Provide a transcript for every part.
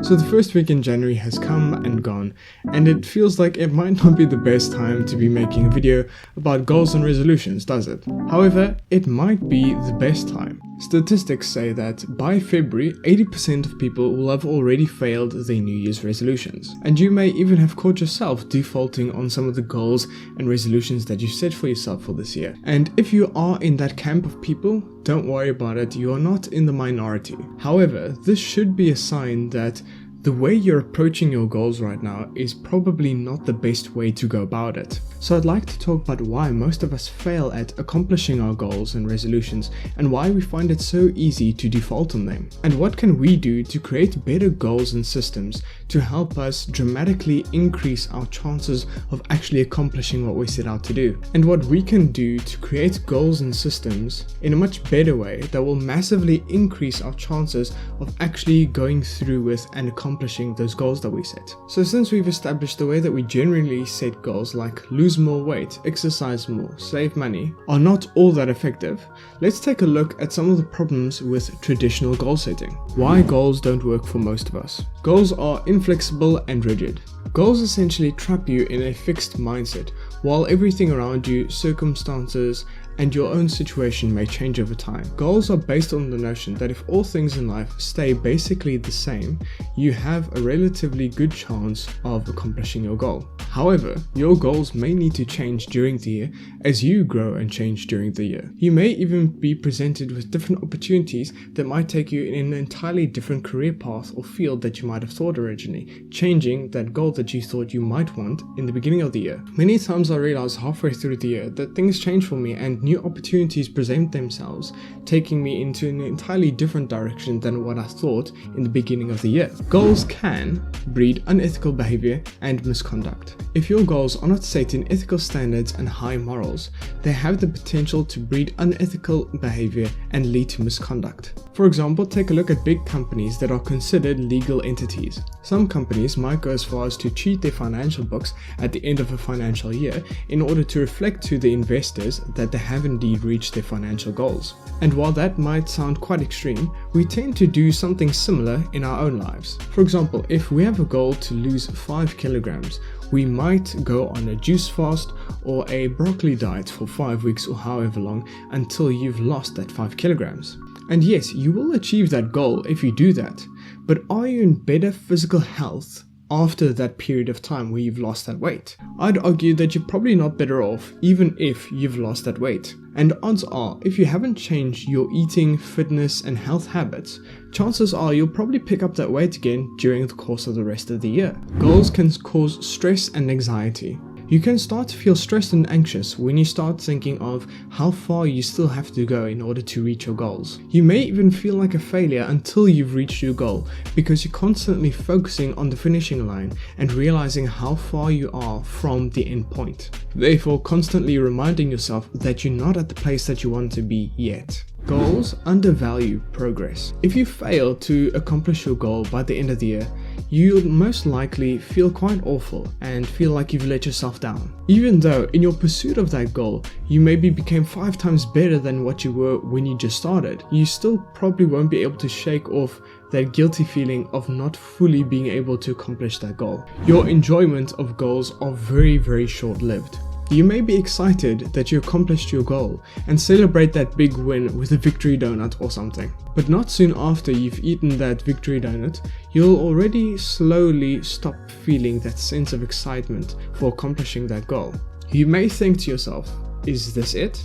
So the first week in January has come and gone, and it feels like it might not be the best time to be making a video about goals and resolutions, does it? However, it might be the best time. Statistics say that by February, 80% of people will have already failed their New Year's resolutions. And you may even have caught yourself defaulting on some of the goals and resolutions that you set for yourself for this year. And if you are in that camp of people, don't worry about it, you are not in the minority. However, this should be a sign that the way you're approaching your goals right now is probably not the best way to go about it. So I'd like to talk about why most of us fail at accomplishing our goals and resolutions, and why we find it so easy to default on them. And what can we do to create better goals and systems to help us dramatically increase our chances of actually accomplishing what we set out to do. And what we can do to create goals and systems in a much better way that will massively increase our chances of actually going through with and accomplishing those goals that we set. So since we've established the way that we generally set goals like lose more weight, exercise more, save money are not all that effective, let's take a look at some of the problems with traditional goal setting. Why goals don't work for most of us. Goals are inflexible and rigid. Goals essentially trap you in a fixed mindset, while everything around you, circumstances, and your own situation may change over time. Goals are based on the notion that if all things in life stay basically the same, you have a relatively good chance of accomplishing your goal. However, your goals may need to change during the year as you grow and change during the year. You may even be presented with different opportunities that might take you in an entirely different career path or field that you might have thought originally, changing that goal that you thought you might want in the beginning of the year. Many times I realize halfway through the year that things change for me and new opportunities present themselves, taking me into an entirely different direction than what I thought in the beginning of the year. Goals can breed unethical behavior and misconduct. If your goals are not set in ethical standards and high morals, they have the potential to breed unethical behavior and lead to misconduct. For example, take a look at big companies that are considered legal entities. Some companies might go as far as to cheat their financial books at the end of a financial year in order to reflect to the investors that they have indeed reached their financial goals. And while that might sound quite extreme, we tend to do something similar in our own lives. For example, if we have a goal to lose 5 kilograms, we might go on a juice fast or a broccoli diet for 5 weeks or however long until you've lost that 5 kilograms. And yes, you will achieve that goal if you do that, but are you in better physical health after that period of time where you've lost that weight? I'd argue that you're probably not better off even if you've lost that weight. And odds are, if you haven't changed your eating, fitness and health habits, chances are you'll probably pick up that weight again during the course of the rest of the year. Goals can cause stress and anxiety. You can start to feel stressed and anxious when you start thinking of how far you still have to go in order to reach your goals. You may even feel like a failure until you've reached your goal because you're constantly focusing on the finishing line and realizing how far you are from the end point. Therefore, constantly reminding yourself that you're not at the place that you want to be yet. Goals undervalue progress. If you fail to accomplish your goal by the end of the year, you'll most likely feel quite awful and feel like you've let yourself down. Even though in your pursuit of that goal, you maybe became 5 times better than what you were when you just started, you still probably won't be able to shake off that guilty feeling of not fully being able to accomplish that goal. Your enjoyment of goals are very short-lived. You may be excited that you accomplished your goal and celebrate that big win with a victory donut or something. But not soon after you've eaten that victory donut, you'll already slowly stop feeling that sense of excitement for accomplishing that goal. You may think to yourself, is this it?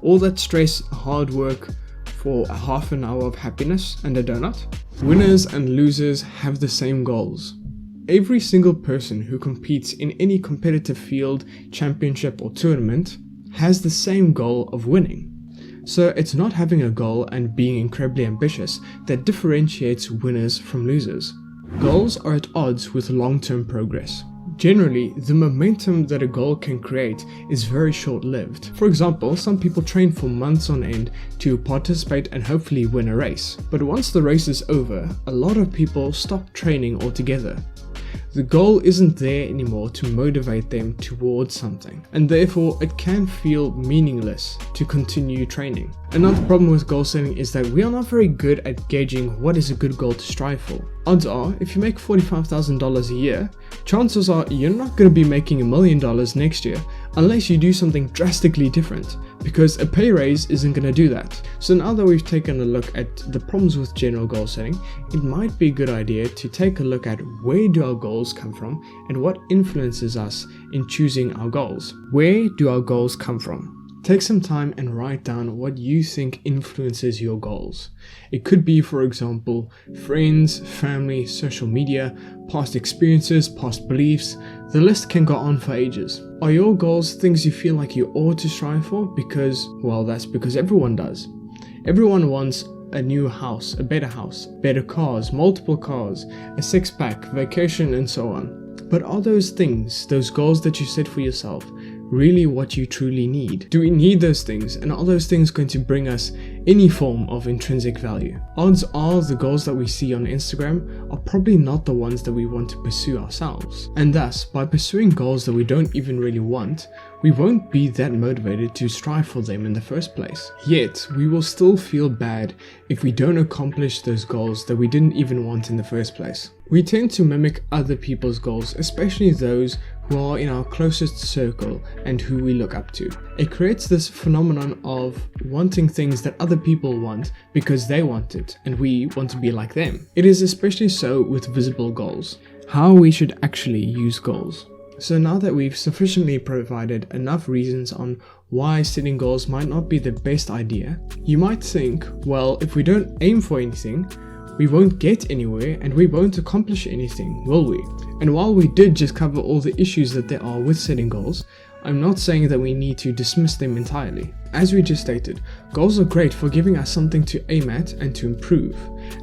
All that stress, hard work for a half an hour of happiness and a donut? Winners and losers have the same goals. Every single person who competes in any competitive field, championship or tournament has the same goal of winning. So it's not having a goal and being incredibly ambitious that differentiates winners from losers. Goals are at odds with long-term progress. Generally, the momentum that a goal can create is very short-lived. For example, some people train for months on end to participate and hopefully win a race. But once the race is over, a lot of people stop training altogether. The goal isn't there anymore to motivate them towards something, and therefore it can feel meaningless to continue training. Another problem with goal setting is that we are not very good at gauging what is a good goal to strive for. Odds are, if you make $45,000 a year, chances are you're not going to be making $1 million next year unless you do something drastically different, because a pay raise isn't going to do that. So now that we've taken a look at the problems with general goal setting, it might be a good idea to take a look at where do our goals come from and what influences us in choosing our goals. Where do our goals come from? Take some time and write down what you think influences your goals. It could be, for example, friends, family, social media, past experiences, past beliefs. The list can go on for ages. Are your goals things you feel like you ought to strive for? Because, well, that's because everyone does. Everyone wants a new house, a better cars, multiple cars, a six-pack, vacation, and so on. But are those things, those goals that you set for yourself, really what you truly need? Do we need those things, and are those things going to bring us any form of intrinsic value? Odds are the goals that we see on Instagram are probably not the ones that we want to pursue ourselves, and thus by pursuing goals that we don't even really want, we won't be that motivated to strive for them in the first place. Yet, we will still feel bad if we don't accomplish those goals that we didn't even want in the first place. We tend to mimic other people's goals, especially those who are in our closest circle and who we look up to. It creates this phenomenon of wanting things that other people want because they want it and we want to be like them. It is especially so with visible goals. How we should actually use goals. So now that we've sufficiently provided enough reasons on why setting goals might not be the best idea, you might think, well, if we don't aim for anything, we won't get anywhere and we won't accomplish anything, will we? And while we did just cover all the issues that there are with setting goals, I'm not saying that we need to dismiss them entirely. As we just stated, goals are great for giving us something to aim at and to improve,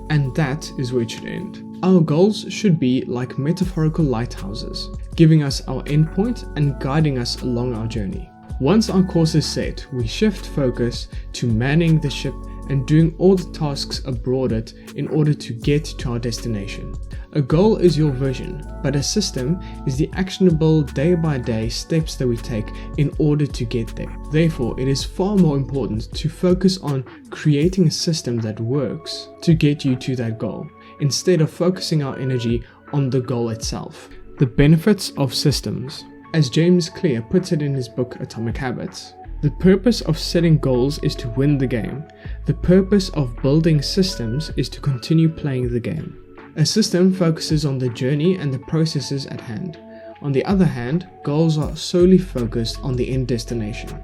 and that is where it should end. Our goals should be like metaphorical lighthouses, giving us our endpoint and guiding us along our journey. Once our course is set, we shift focus to manning the ship and doing all the tasks aboard it in order to get to our destination. A goal is your vision, but a system is the actionable day-by-day steps that we take in order to get there. Therefore, it is far more important to focus on creating a system that works to get you to that goal, instead of focusing our energy on the goal itself. The benefits of systems. As James Clear puts it in his book Atomic Habits, the purpose of setting goals is to win the game. The purpose of building systems is to continue playing the game. A system focuses on the journey and the processes at hand. On the other hand, goals are solely focused on the end destination.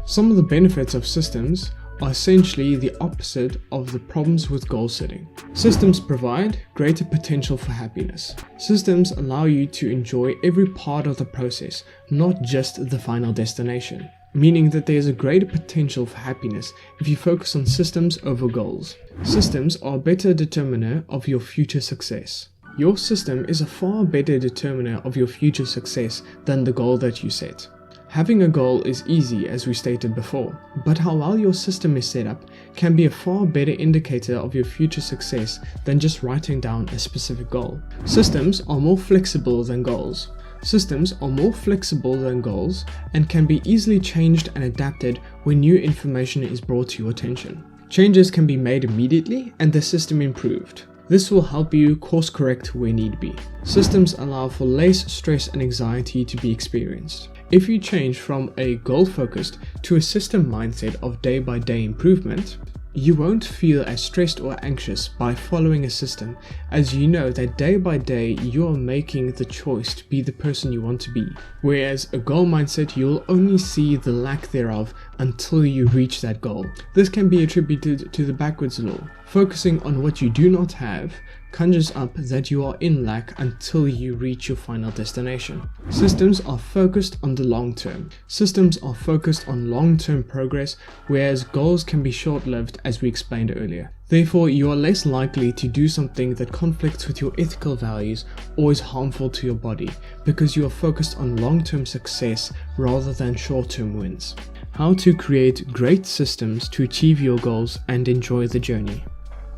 Some of the benefits of systems are essentially the opposite of the problems with goal setting. Systems provide greater potential for happiness. Systems allow you to enjoy every part of the process, not just the final destination, meaning that there is a greater potential for happiness if you focus on systems over goals. Systems are a better determiner of your future success. Your system is a far better determiner of your future success than the goal that you set. Having a goal is easy, as we stated before, but how well your system is set up can be a far better indicator of your future success than just writing down a specific goal. Systems are more flexible than goals. Systems are more flexible than goals and can be easily changed and adapted when new information is brought to your attention. Changes can be made immediately and the system improved. This will help you course correct where need be. Systems allow for less stress and anxiety to be experienced. If you change from a goal-focused to a system mindset of day-by-day improvement, you won't feel as stressed or anxious by following a system, as you know that day by day you are making the choice to be the person you want to be. Whereas a goal mindset, you'll only see the lack thereof until you reach that goal. This can be attributed to the backwards law. Focusing on what you do not have conjures up that you are in lack until you reach your final destination. Systems are focused on the long term. Systems are focused on long-term progress, whereas goals can be short-lived, as we explained earlier. Therefore, you are less likely to do something that conflicts with your ethical values or is harmful to your body, because you are focused on long-term success rather than short-term wins. How to create great systems to achieve your goals and enjoy the journey.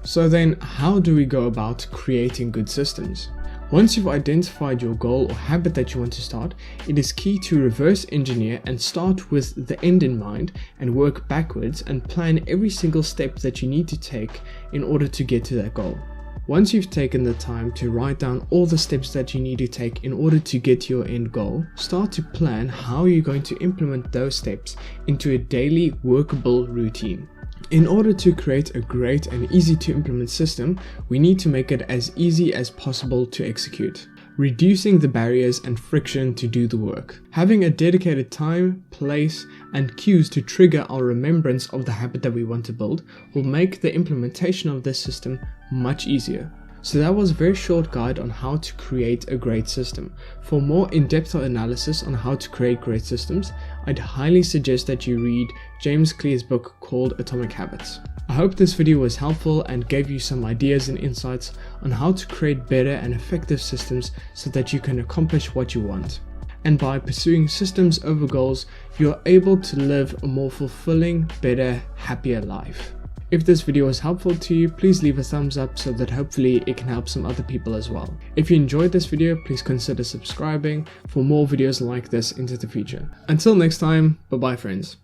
So then, how do we go about creating good systems? Once you've identified your goal or habit that you want to start, it is key to reverse engineer and start with the end in mind and work backwards and plan every single step that you need to take in order to get to that goal. Once you've taken the time to write down all the steps that you need to take in order to get to your end goal, start to plan how you're going to implement those steps into a daily workable routine. In order to create a great and easy to implement system, we need to make it as easy as possible to execute, reducing the barriers and friction to do the work. Having a dedicated time, place, and cues to trigger our remembrance of the habit that we want to build will make the implementation of this system much easier. So that was a very short guide on how to create a great system. For more in-depth analysis on how to create great systems, I'd highly suggest that you read James Clear's book called Atomic Habits. I hope this video was helpful and gave you some ideas and insights on how to create better and effective systems so that you can accomplish what you want. And by pursuing systems over goals, you're able to live a more fulfilling, better, happier life. If this video was helpful to you, please leave a thumbs up so that hopefully it can help some other people as well. If you enjoyed this video, please consider subscribing for more videos like this into the future. Until next time, bye bye friends.